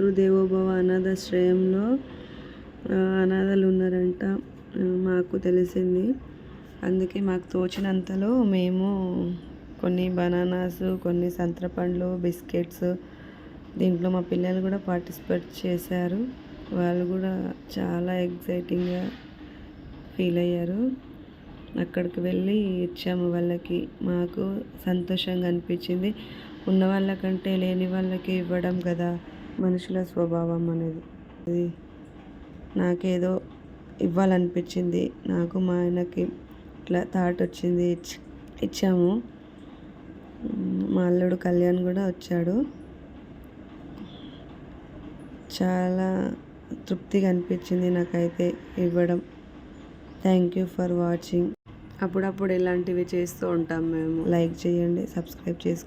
మాతృదేవోభవ అనాథాశ్రయంలో అనాథలు ఉన్నారంట. మాకు తెలిసింది. అందుకే మాకు తోచినంతలో మేము కొన్ని బనానాస్, కొన్ని సంత్ర పండ్లు, బిస్కెట్స్, దీంట్లో మా పిల్లలు కూడా పార్టిసిపేట్ చేశారు. వాళ్ళు కూడా చాలా ఎగ్జైటింగ్గా ఫీల్ అయ్యారు. అక్కడికి వెళ్ళి ఇచ్చాము వాళ్ళకి. మాకు సంతోషంగా అనిపించింది. ఉన్న వాళ్ళకంటే లేని వాళ్ళకి ఇవ్వడం కదా మనుషుల స్వభావం అనేది. అది నాకేదో ఇవ్వాలనిపించింది. నాకు మా ఆయనకి ఇట్లా థాట్ వచ్చింది, ఇచ్చాము. మా అల్లుడు కళ్యాణ్ కూడా వచ్చాడు. చాలా తృప్తిగా అనిపించింది నాకైతే ఇవ్వడం. Thank you for watching. అప్పుడప్పుడు ఇలాంటివి చేస్తూ ఉంటాం మేము. లైక్ చేయండి, సబ్స్క్రైబ్ చేసుకోండి.